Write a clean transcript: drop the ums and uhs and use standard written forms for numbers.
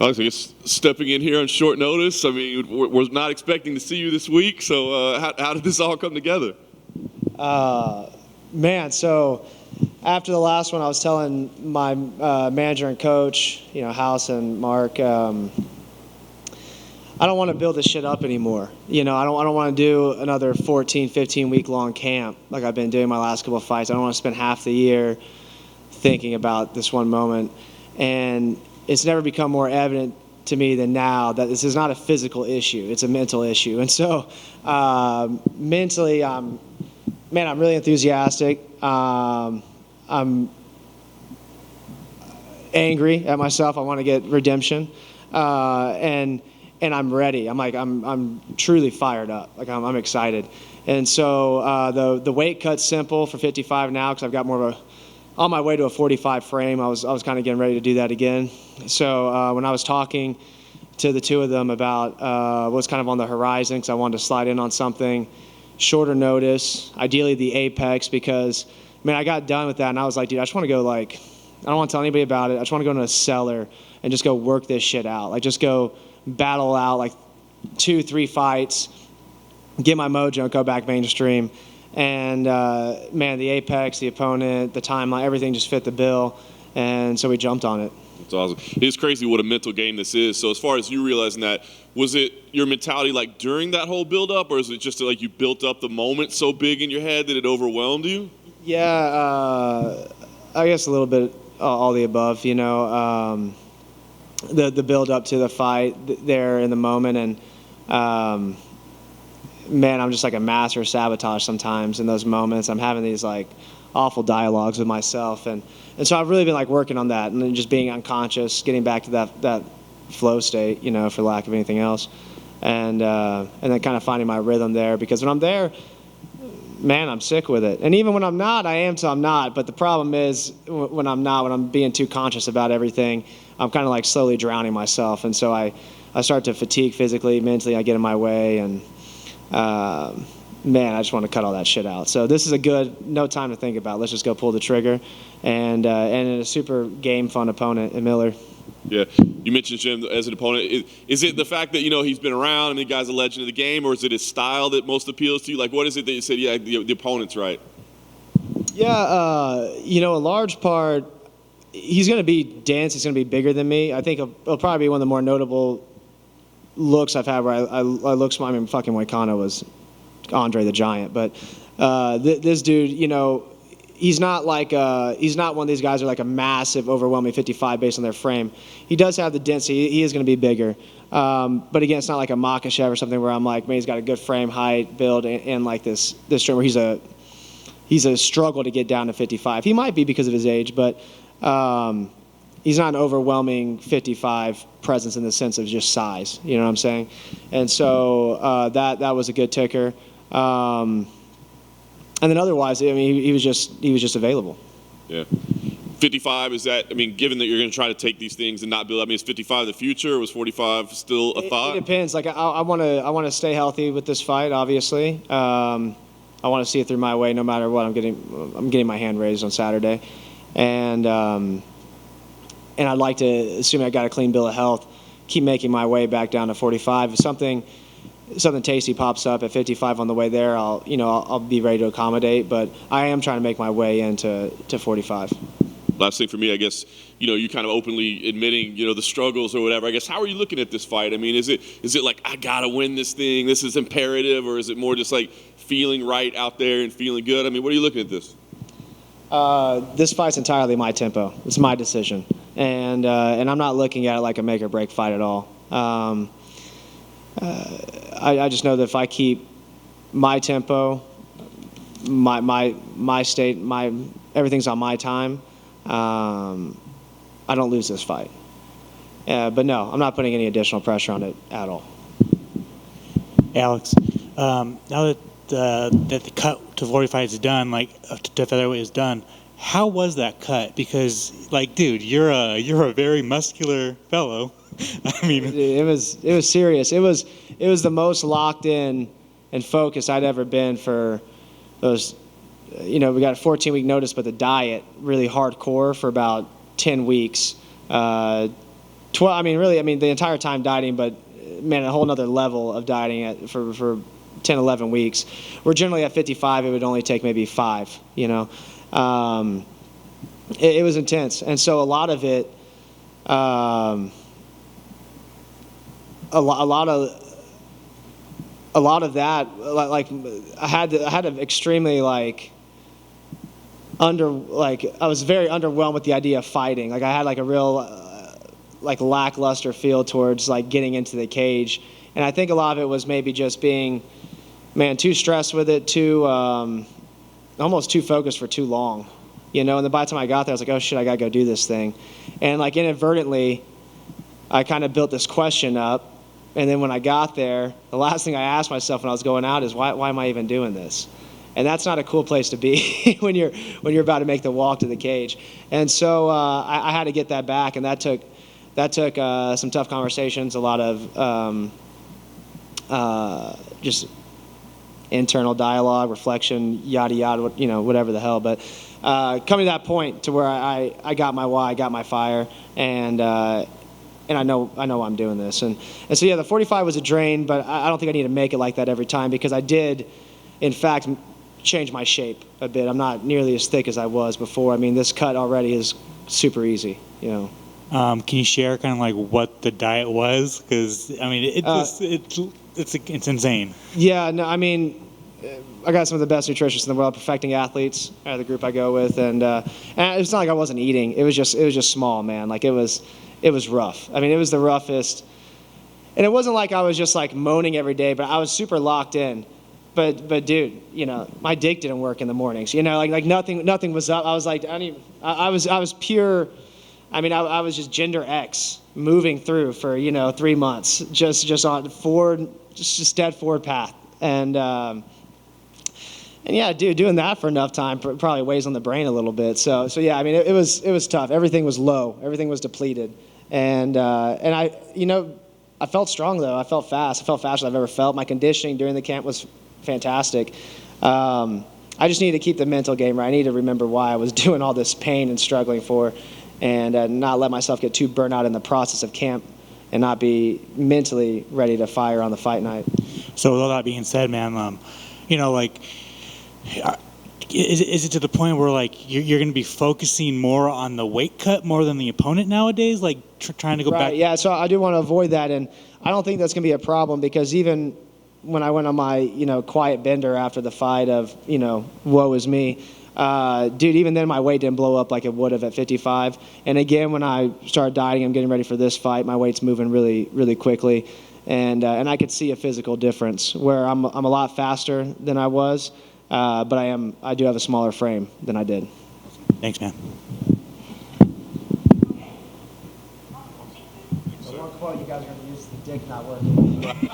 Alex, I guess stepping in here on short notice. I mean, we're not expecting to see you this week. So how did this all come together? Man, so after the last one, I was telling my manager and coach, House and Mark, I don't want to build this shit up anymore. I don't want to do another 14, 15-week long camp like I've been doing my last couple of fights. I don't want to spend half the year thinking about this one moment. And it's never become more evident to me than now that this is not a physical issue. It's a mental issue. And so mentally, I'm really enthusiastic. I'm angry at myself. I want to get redemption. And I'm ready. I'm truly fired up. Like I'm excited. And so the weight cut's simple for 55 now because I've got more of on my way to a 45 frame. I was kind of getting ready to do that again. So when I was talking to the two of them about what's kind of on the horizon, because I wanted to slide in on something shorter notice, ideally the Apex, because I got done with that and I was like, dude, I just want to go I don't want to tell anybody about it. I just want to go into a cellar and just go work this shit out. Like just go battle out 2-3 fights, get my mojo, go back mainstream. And the Apex, the opponent, the timeline, everything just fit the bill. And so we jumped on it. That's awesome. It's crazy what a mental game this is. So as far as you realizing that, was it your mentality during that whole build-up, or is it just you built up the moment so big in your head that it overwhelmed you? Yeah, I guess a little bit all the above. The build-up to the fight there in the moment, and I'm just a master of sabotage sometimes in those moments. I'm having these awful dialogues with myself, and so I've really been working on that and then just being unconscious, getting back to that flow state, for lack of anything else, and then kind of finding my rhythm there, because when I'm there, I'm sick with it. And even when I'm not, I am till I'm not. But the problem is when I'm not, when I'm being too conscious about everything, I'm kind of slowly drowning myself, and so I start to fatigue physically, mentally. I get in my way, and I just want to cut all that shit out. So this is no time to think about. Let's just go pull the trigger, and a super game fun opponent in Miller. Yeah, you mentioned Jim as an opponent. Is it the fact that he's been around and the guy's a legend of the game, or is it his style that most appeals to you? What is it that you said? Yeah, the opponent's right. Yeah, a large part. He's going to be dense. He's going to be bigger than me. I think it'll probably be one of the more notable looks I've had where I look small. Fucking Moicano was Andre the Giant, but this dude, he's not he's not one of these guys who are a massive, overwhelming 55 based on their frame. He does have the density. He is going to be bigger, but again, it's not like a Makhachev or something where I'm man, he's got a good frame, height, build, and this strength where he's a struggle to get down to 55. He might be because of his age, but he's not an overwhelming 55 presence in the sense of just size. You know what I'm saying? And so that was a good ticker. And then otherwise, he was just available. Yeah. 55, is that, given that you're going to try to take these things and not build, is 55 the future, or was 45 still a thought? It depends. I want to stay healthy with this fight, obviously. I want to see it through my way no matter what. I'm getting my hand raised on Saturday. And I'd like to, assuming I got a clean bill of health, keep making my way back down to 45. If something tasty pops up at 55 on the way there, I'll be ready to accommodate. But I am trying to make my way into 45. Last thing for me, I guess, you kind of openly admitting, the struggles or whatever. I guess, how are you looking at this fight? Is it I gotta win this thing, this is imperative, or is it more just feeling right out there and feeling good? What are you looking at this? This fight's entirely my tempo. It's my decision, and I'm not looking at it like a make or break fight at all. I just know that if I keep my tempo, my state, everything's on my time, I don't lose this fight. But no, I'm not putting any additional pressure on it at all. Alex, now that the cut to 45 is done, to featherweight is done, how was that cut? Because, dude, you're a very muscular fellow. It was serious. It was the most locked in and focused I'd ever been for those. We got a 14-week notice, but the diet really hardcore for about 10 weeks. I mean, really, I mean, the entire time dieting, but man, a whole nother level of dieting for 10, 11 weeks. We're generally at 55. It would only take maybe 5, you know. It was intense. And so a lot of it, a lot of that, like I had to extremely I was very underwhelmed with the idea of fighting. Like I had like a real lackluster feel towards like getting into the cage, and I think a lot of it was maybe just being, man, too stressed with it, too almost too focused for too long, you know. And then by the time I got there, I was like, oh shit, I gotta go do this thing, and like inadvertently, I kind of built this question up, and then when I got there, the last thing I asked myself when I was going out is why am I even doing this? And that's not a cool place to be when you're about to make the walk to the cage. And so I had to get that back, and that took some tough conversations, a lot of just internal dialogue, reflection, yada yada, you know, whatever the hell. But coming to that point to where I got my why, I got my fire, and I know I'm doing this. And so yeah, the 45 was a drain, but I don't think I need to make it like that every time, because I did, in fact, change my shape a bit. I'm not nearly as thick as I was before. I mean, this cut already is super easy, you know. Can you share kind of like what the diet was? Because I mean, it's insane. Yeah, no, I mean, I got some of the best nutritionists in the world, Perfecting Athletes, the group I go with, and it's not like I wasn't eating. It was just small, man. Like it was rough. I mean, it was the roughest, and it wasn't like I was just like moaning every day, but I was super locked in. But dude, you know, my dick didn't work in the mornings. You know, like nothing was up. I was like, I was pure. I mean, I was just gender X moving through for, you know, 3 months, just on forward, just dead forward path. And yeah, dude, doing that for enough time probably weighs on the brain a little bit. So yeah, I mean, it was tough. Everything was low. Everything was depleted. And I, you know, I felt strong though. I felt fast. I felt faster than I've ever felt. My conditioning during the camp was fantastic. I just needed to keep the mental game right. I need to remember why I was doing all this pain and struggling for, and not let myself get too burnt out in the process of camp, and not be mentally ready to fire on the fight night. So with all that being said, man, you know, like, is it to the point where like you're going to be focusing more on the weight cut more than the opponent nowadays, like trying to go back? Yeah, so I do want to avoid that, and I don't think that's going to be a problem, because even when I went on my, you know, quiet bender after the fight of, you know, woe is me, dude, even then my weight didn't blow up like it would have at 55. And again, when I started dieting, I'm getting ready for this fight, my weight's moving really, really quickly. And I could see a physical difference where I'm a lot faster than I was, but I do have a smaller frame than I did. Thanks, man. So one quote, you guys are going to use the dick not working.